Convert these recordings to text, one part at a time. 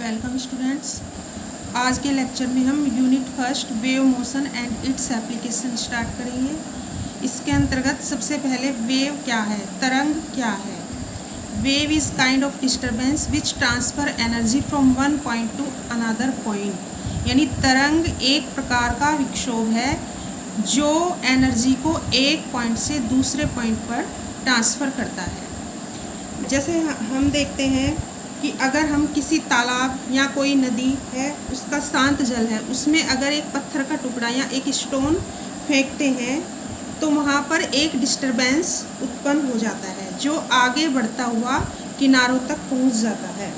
Welcome students. आज के lecture में हम unit first wave motion and its application start करेंगे। इसके अंतर्गत सबसे पहले वेव क्या है, तरंग क्या है। Wave is kind of disturbance which transfer energy from one point two another point. यानी तरंग एक प्रकार का विक्षोभ है जो एनर्जी को एक पॉइंट से दूसरे पॉइंट पर ट्रांसफ़र करता है। जैसे हम देखते हैं कि अगर हम किसी तालाब या कोई नदी है, उसका शांत जल है, उसमें अगर एक पत्थर का टुकड़ा या एक स्टोन फेंकते हैं तो वहाँ पर एक डिस्टरबेंस उत्पन्न हो जाता है जो आगे बढ़ता हुआ किनारों तक पहुँच जाता है।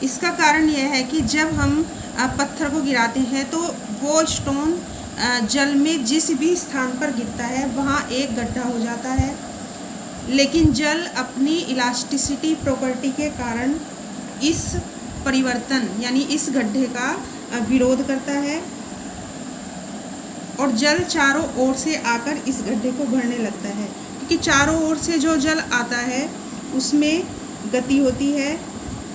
इसका कारण यह है कि जब हम पत्थर को गिराते हैं तो वो स्टोन जल में जिस भी स्थान पर गिरता है वहाँ एक गड्ढा हो जाता है, लेकिन जल अपनी इलास्टिसिटी प्रॉपर्टी के कारण इस परिवर्तन यानी इस गड्ढे का विरोध करता है और जल चारों ओर से आकर इस गड्ढे को भरने लगता है। क्योंकि चारों ओर से जो जल आता है उसमें गति होती है,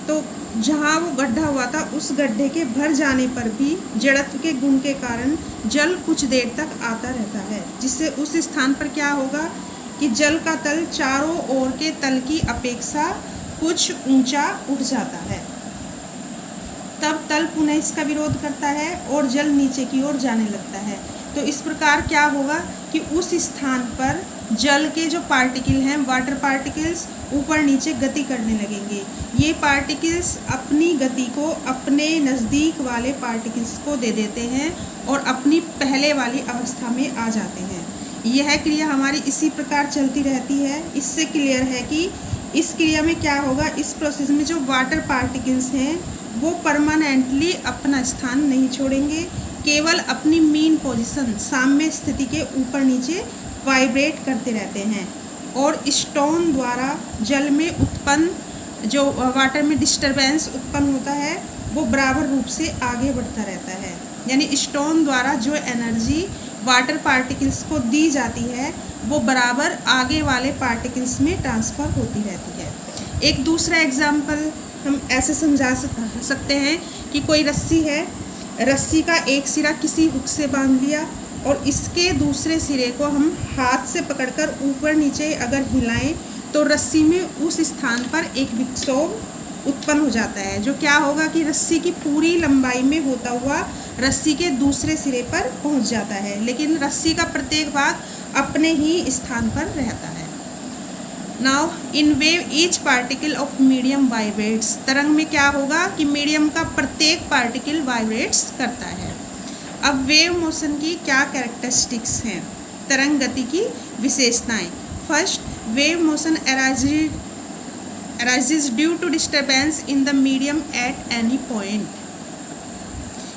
तो जहाँ वो गड्ढा हुआ था उस गड्ढे के भर जाने पर भी जड़त्व के गुण के कारण जल कुछ देर तक आता रहता है, जिससे उस स्थान पर क्या होगा कि जल का तल चारों ओर के तल की अपेक्षा कुछ ऊंचा उठ जाता है। तब तल पुनः इसका विरोध करता है और जल नीचे की ओर जाने लगता है। तो इस प्रकार क्या होगा कि उस स्थान पर जल के जो पार्टिकल हैं, वाटर पार्टिकल्स, ऊपर नीचे गति करने लगेंगे। ये पार्टिकल्स अपनी गति को अपने नज़दीक वाले पार्टिकल्स को दे देते हैं और अपनी पहले वाली अवस्था में आ जाते हैं। यह क्रिया हमारी इसी प्रकार चलती रहती है। इससे क्लियर है कि इस क्रिया में क्या होगा, इस प्रोसेस में जो वाटर पार्टिकल्स हैं वो परमानेंटली अपना स्थान नहीं छोड़ेंगे, केवल अपनी मीन पोजीशन साम्य स्थिति के ऊपर नीचे वाइब्रेट करते रहते हैं और स्टोन द्वारा जल में उत्पन्न जो वाटर में डिस्टरबेंस उत्पन्न होता है वो बराबर रूप से आगे बढ़ता रहता है। यानी स्टोन द्वारा जो एनर्जी वाटर पार्टिकल्स को दी जाती है वो बराबर आगे वाले पार्टिकल्स में ट्रांसफ़र होती रहती है। एक दूसरा एग्जाम्पल हम ऐसे समझा सकते हैं कि कोई रस्सी है, रस्सी का एक सिरा किसी हुक से बांध लिया और इसके दूसरे सिरे को हम हाथ से पकड़कर ऊपर नीचे अगर हिलाएं तो रस्सी में उस स्थान पर एक विक्षोभ उत्पन्न हो जाता है, जो क्या होगा कि रस्सी की पूरी लंबाई में होता हुआ रस्सी के दूसरे सिरे पर पहुंच जाता है, लेकिन रस्सी का प्रत्येक भाग अपने ही स्थान पर रहता है। Now in wave each particle of medium vibrates. तरंग में क्या होगा कि मीडियम का प्रत्येक पार्टिकल वाइब्रेट्स करता है। अब वेव मोशन की क्या कैरेक्टरिस्टिक्स हैं, तरंग गति की विशेषताएं। First, wave motion arises due to disturbance in the medium at any point।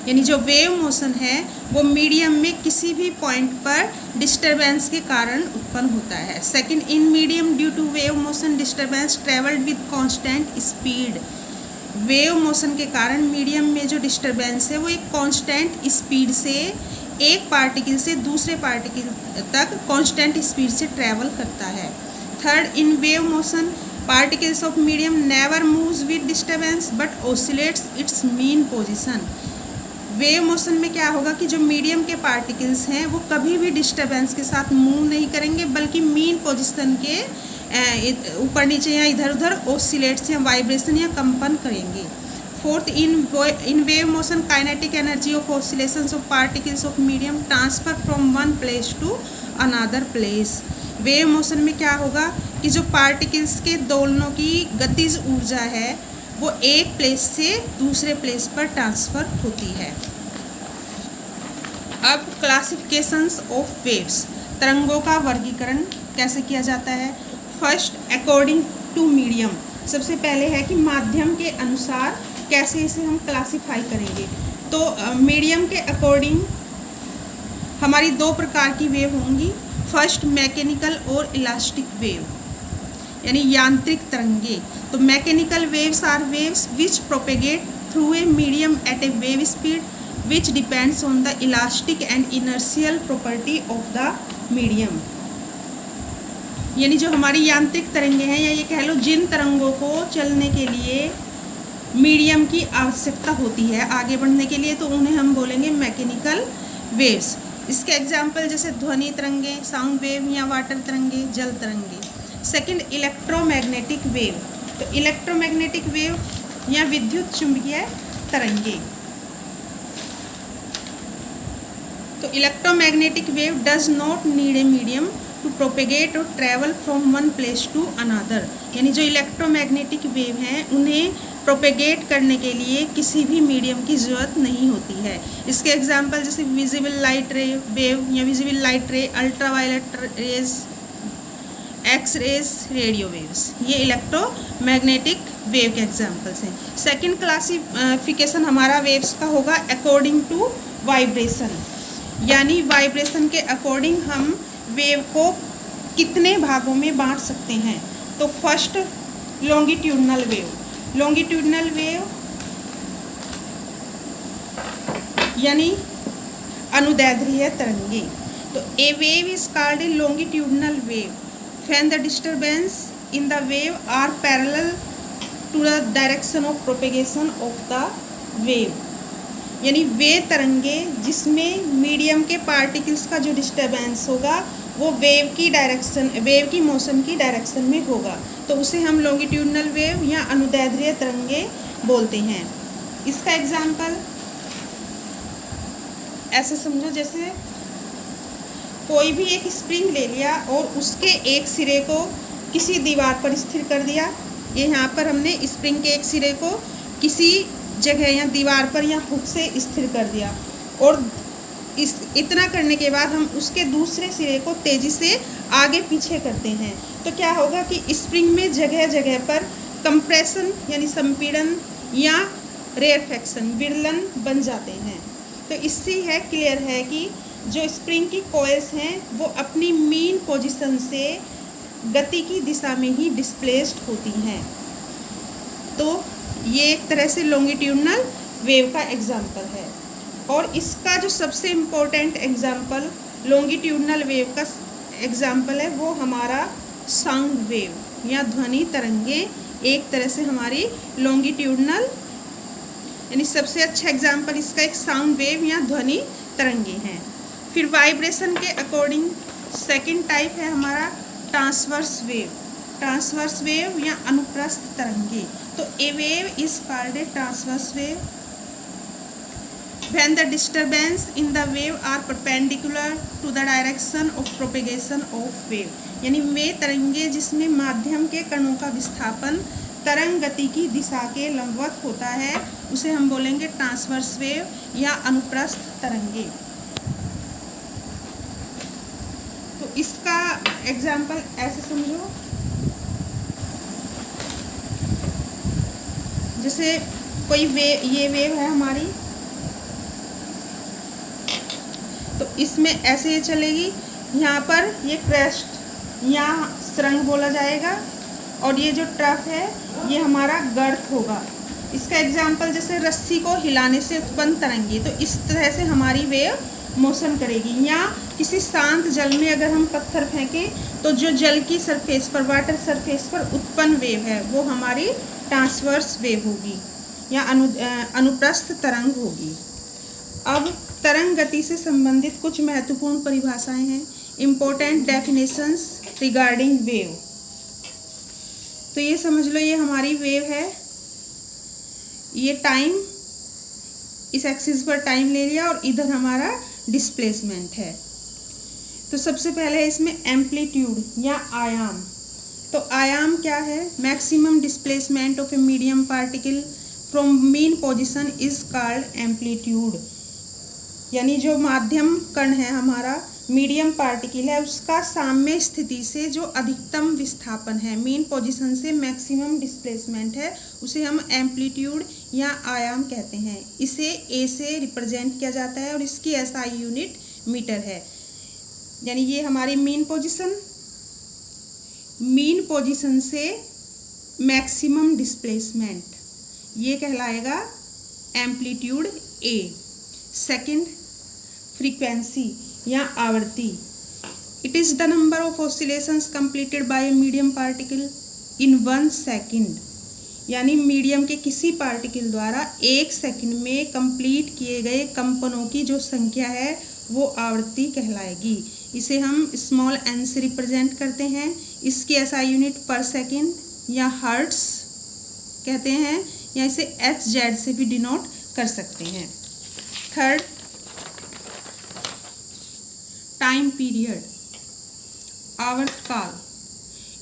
यानी जो वेव मोशन है वो मीडियम में किसी भी पॉइंट पर डिस्टरबेंस के कारण उत्पन्न होता है। Second, in medium due to wave motion disturbance travelled with constant speed. Wave motion के कारण मीडियम में जो डिस्टरबेंस है वो एक कांस्टेंट स्पीड से एक पार्टिकल से दूसरे पार्टिकल तक कांस्टेंट स्पीड से ट्रैवल करता है। Third, in wave motion particles of medium never moves with disturbance but oscillates its mean position। Wave motion में क्या होगा कि जो मीडियम के पार्टिकल्स हैं वो कभी भी डिस्टरबेंस के साथ मूव नहीं करेंगे, बल्कि मीन पोजीशन के ऊपर नीचे या इधर उधर ओसिलेट्स या वाइब्रेशन या कंपन करेंगे। Fourth, in wave motion kinetic energy of oscillations of particles of medium transfer from one place to another place. Wave motion में क्या होगा कि जो पार्टिकल्स के दोलनों की गतिज ऊर्जा है वो एक प्लेस से दूसरे प्लेस पर ट्रांसफ़र होती है। अब क्लासिफिकेशंस ऑफ वेव्स, तरंगों का वर्गीकरण कैसे किया जाता है। First, according to medium. सबसे पहले है कि माध्यम के अनुसार कैसे इसे हम क्लासिफाई करेंगे। तो मीडियम के अकॉर्डिंग हमारी दो प्रकार की वेव होंगी। फर्स्ट, मैकेनिकल और इलास्टिक वेव, यानी यांत्रिक तरंगे। तो mechanical waves are waves which propagate through a medium at a wave speed which depends on the elastic and inertial property of the medium. यानी जो हमारी यांत्रिक तरंगे हैं, या ये कह लो जिन तरंगों को चलने के लिए मीडियम की आवश्यकता होती है आगे बढ़ने के लिए, तो उन्हें हम बोलेंगे मैकेनिकल वेव्स। इसके एग्जाम्पल जैसे ध्वनि तरंगे, साउंड वेव या वाटर तरंगे, जल तरंगे। Second, electromagnetic wave. तो इलेक्ट्रोमैग्नेटिक वेव या विद्युत चुंबकीय तरंगे। तो electromagnetic wave does not need a medium to propagate और travel from one place to another. यानी जो इलेक्ट्रोमैग्नेटिक वेव हैं उन्हें प्रोपेगेट करने के लिए किसी भी मीडियम की ज़रूरत नहीं होती है। इसके एग्जांपल जैसे विजिबल लाइट रे वेव या visible light ray, ultraviolet rays, X rays, radio waves, ये इलेक्ट्रोमैग्नेटिक वेव के एग्जांपल्स हैं। सेकंड क्लासिफिकेशन हमारा वेव्स का होगा अकॉर्डिंग टू वाइब्रेशन। यानी वाइब्रेशन के अकॉर्डिंग हम वेव को कितने भागों में बांट सकते हैं। तो first, longitudinal wave. Longitudinal wave यानी अनुदैर्ध्य तरंगे। तो a wave is called a longitudinal wave when the disturbance in the wave are parallel to the direction of propagation of the wave. यानी वे तरंगे जिसमें मीडियम के पार्टिकल्स का जो डिस्टर्बेंस होगा वो वेव की डायरेक्शन, वेव की मोशन की डायरेक्शन में होगा, तो उसे हम लॉन्गिट्यूडनल वेव या अनुदैर्ध्य तरंगे बोलते हैं। इसका एग्जाम्पल ऐसे समझो, जैसे कोई भी एक स्प्रिंग ले लिया और उसके एक सिरे को किसी दीवार पर स्थिर कर दिया। ये यहाँ पर हमने स्प्रिंग के एक सिरे को किसी जगह या दीवार पर या हुक से स्थिर कर दिया, और इतना करने के बाद हम उसके दूसरे सिरे को तेज़ी से आगे पीछे करते हैं, तो क्या होगा कि स्प्रिंग में जगह जगह पर कंप्रेशन यानी संपीड़न या रेयरफेक्शन, विरलन बन जाते हैं। तो इससे है क्लियर है कि जो स्प्रिंग की कॉइल्स हैं वो अपनी मीन पोजीशन से गति की दिशा में ही डिस्प्लेस्ड होती हैं। तो ये एक तरह से लॉन्गिट्यूडनल वेव का एग्जाम्पल है। और इसका जो सबसे इम्पोर्टेंट एग्जाम्पल लॉन्गिट्यूडनल वेव का एग्जाम्पल है वो हमारा साउंड वेव या ध्वनि तरंगे, एक तरह से हमारी लॉन्गिट्यूडनल, यानी सबसे अच्छा एग्जाम्पल इसका एक साउंड वेव या ध्वनि तरंगे हैं। फिर वाइब्रेशन के अकॉर्डिंग सेकंड टाइप है हमारा ट्रांसवर्स वेव। ट्रांसवर्स वेव या अनुप्रस्थ तरंगे। तो a wave is called a transverse wave when the disturbance in the wave are perpendicular to the direction of propagation of wave। यानी वे तरंगे जिसमें माध्यम के कणों का विस्थापन तरंग गति की दिशा के लंबवत होता है उसे हम बोलेंगे ट्रांसवर्स वेव या अनुप्रस्थ तरंगे। तो इसका एग्जाम्पल ऐसे समझो, जैसे कोई ये वेव है हमारी, तो इसमें ऐसे ये चलेगी, यहाँ पर ये क्रेस्ट या सुरंग बोला जाएगा, और ये जो ट्रफ है ये हमारा गर्त होगा। इसका एग्जाम्पल जैसे रस्सी को हिलाने से उत्पन्न तरंगे, तो इस तरह से हमारी वेव मोशन करेगी। या किसी शांत जल में अगर हम पत्थर फेंकें तो जो जल की सरफेस पर, वाटर सरफेस पर उत्पन्न वेव है वो हमारी ट्रांसवर्स वेव होगी या अनुप्रस्थ तरंग होगी। अब तरंग गति से संबंधित कुछ महत्वपूर्ण परिभाषाएं हैं, इम्पोर्टेंट डेफिनेशंस रिगार्डिंग वेव। तो ये समझ लो ये हमारी वेव है, ये टाइम, इस एक्सिस पर टाइम ले लिया और इधर हमारा डिस्प्लेसमेंट है। तो सबसे पहले है इसमें एम्पलीट्यूड या आयाम। तो आयाम क्या है? Maximum displacement of a medium particle from mean position is called amplitude. यानी जो माध्यम कण है हमारा, मीडियम पार्टिकल है, उसका साम्य स्थिति से जो अधिकतम विस्थापन है, मीन पोजीशन से मैक्सिमम डिस्प्लेसमेंट है, उसे हम एम्पलीट्यूड या आयाम कहते हैं। इसे ए से रिप्रेजेंट किया जाता है और इसकी एसआई यूनिट मीटर है। यानी ये हमारी मीन पोजीशन से मैक्सिमम डिस्प्लेसमेंट, ये कहलाएगा एम्पलीट्यूड ए। सेकंड, फ्रीक्वेंसी या आवर्ती। It is the number of oscillations completed by a medium particle in 1 second. यानी मीडियम के किसी पार्टिकल द्वारा 1 सेकंड में कंप्लीट किए गए कंपनों की जो संख्या है वो आवृत्ति कहलाएगी। इसे हम स्मॉल n से रिप्रेजेंट करते हैं। इसकी SI यूनिट पर सेकंड या हर्ट्स कहते हैं, या इसे HZ से भी डिनोट कर सकते हैं। थर्ड, टाइम पीरियड, आवर्तकाल।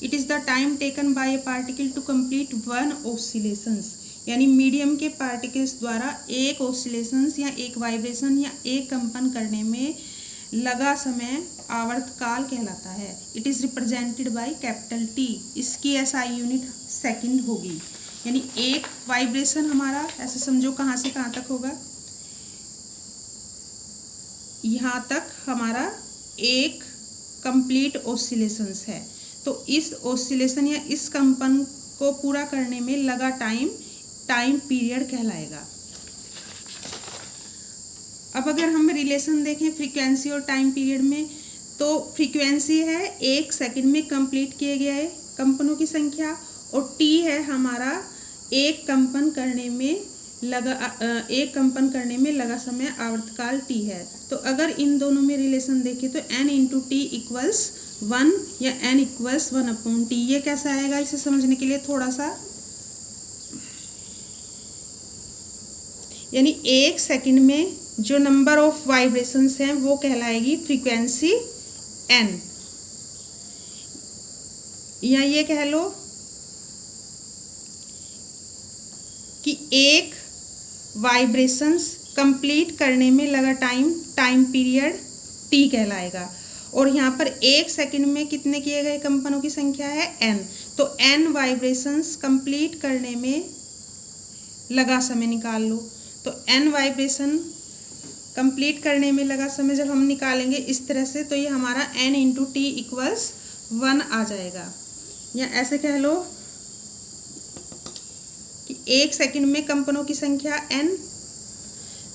It is the time taken by a particle to complete one oscillations, यानी मीडियम के पार्टिकल्स द्वारा एक ऑसिलेशंस या एक वाइब्रेशन या एक कंपन करने में लगा समय आवर्तकाल कहलाता है। It is represented by capital T। इसकी SI यूनिट सेकंड होगी, यानी एक वाइब्रेशन हमारा ऐसे समझो कहाँ से कहाँ तक होगा, यहाँ तक हमारा एक कंप्लीट ऑसिलेशंस है। तो इस ऑसिलेशन या इस कंपन को पूरा करने में लगा टाइम पीरियड कहलाएगा। अब अगर हम रिलेशन देखें फ्रीक्वेंसी और टाइम पीरियड में, तो फ्रीक्वेंसी है 1 सेकंड में कंप्लीट किए गए कंपनों की संख्या, और टी है हमारा एक कंपन करने में लगा समय आवर्तकाल टी है। तो अगर इन दोनों में रिलेशन देखें तो n इंटू टी इक्वल्स 1 या n इक्वल्स 1/T। ये कैसा आएगा, इसे समझने के लिए थोड़ा सा, यानी 1 सेकंड में जो नंबर ऑफ वाइब्रेशंस हैं वो कहलाएगी फ्रीक्वेंसी n, या ये कह लो कि एक वाइब्रेशंस कंप्लीट करने में लगा टाइम पीरियड t कहलाएगा। और यहाँ पर 1 सेकंड में कितने किए गए कंपनों की संख्या है n, तो n वाइब्रेशंस कंप्लीट करने में लगा समय निकाल लो। तो n वाइब्रेशन कंप्लीट करने में लगा समय जब हम निकालेंगे इस तरह से, तो ये हमारा n इंटू टी इक्वल्स 1 आ जाएगा। या ऐसे कह लो कि 1 सेकंड में कंपनों की संख्या n,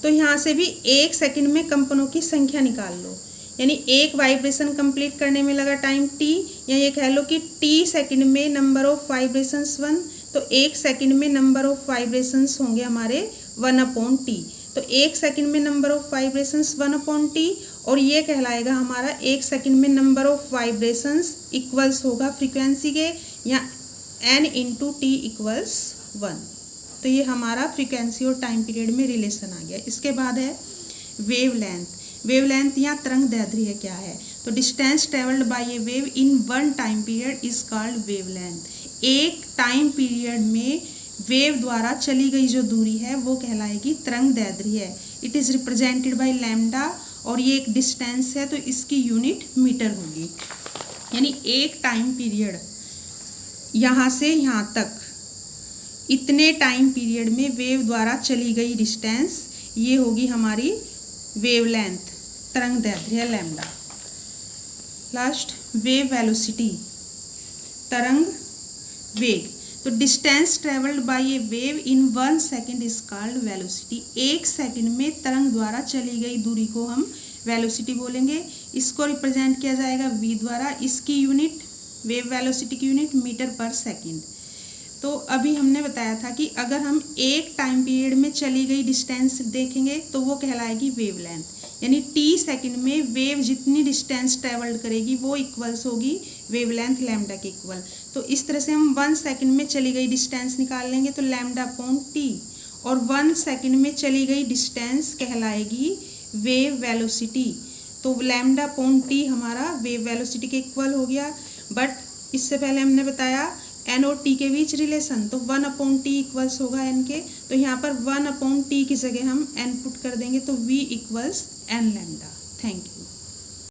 तो यहाँ से भी 1 सेकंड में कंपनों की संख्या निकाल लो, यानी एक वाइब्रेशन कंप्लीट करने में लगा टाइम t, या ये कह लो कि t सेकंड में नंबर ऑफ वाइब्रेशंस 1, तो 1 सेकंड में नंबर ऑफ वाइब्रेशंस होंगे हमारे 1/T। तो 1 सेकंड में नंबर ऑफ वाइब्रेशंस 1/T, और ये कहलाएगा हमारा 1 सेकंड में नंबर ऑफ वाइब्रेशंस इक्वल्स होगा फ्रीक्वेंसी के, या n इंटू टी इक्वल्स 1। तो ये हमारा फ्रीक्वेंसी और टाइम पीरियड में रिलेशन आ गया। इसके बाद है वेवलेंथ। वेवलेंथ या तरंग दैर्ध्य क्या है, तो distance travelled by A wave in one time period is called wavelength. एक टाइम पीरियड में वेव द्वारा चली गई जो दूरी है वो कहलाएगी तरंग दैर्ध्य। It is represented by lambda, और ये एक डिस्टेंस है तो इसकी यूनिट मीटर होगी। यानी एक टाइम पीरियड यहाँ से यहाँ तक, इतने टाइम पीरियड में वेव द्वारा चली गई डिस्टेंस ये होगी हमारी वेवलेंथ, तरंग दैर्ध्य लैम्डा। लास्ट, वेव वेलोसिटी, तरंग वेग। तो distance travelled by A wave in 1 second is called velocity. 1 second में तरंग द्वारा चली गई दूरी को हम वेलोसिटी बोलेंगे। इसको रिप्रेजेंट किया जाएगा v द्वारा। इसकी यूनिट, वेव वेलोसिटी की यूनिट मीटर पर सेकंड। तो अभी हमने बताया था कि अगर हम एक टाइम पीरियड में चली गई डिस्टेंस देखेंगे तो वो कहलाएगी वेवलेंथ, यानी t सेकंड में वेव जितनी डिस्टेंस ट्रेवल्ड करेगी वो इक्वल्स होगी वेवलेंथ लैम्डा के इक्वल। तो इस तरह से हम 1 सेकंड में चली गई डिस्टेंस निकाल लेंगे तो λ/T, और 1 सेकंड में चली गई डिस्टेंस कहलाएगी वेव वेलोसिटी। तो λ/T हमारा वेव वेलोसिटी के इक्वल हो गया। बट इससे पहले हमने बताया n और t के बीच रिलेशन, तो 1/T इक्वल्स होगा n के, तो यहाँ पर 1/T की जगह हम n पुट कर देंगे तो v equals n lambda. Thank you.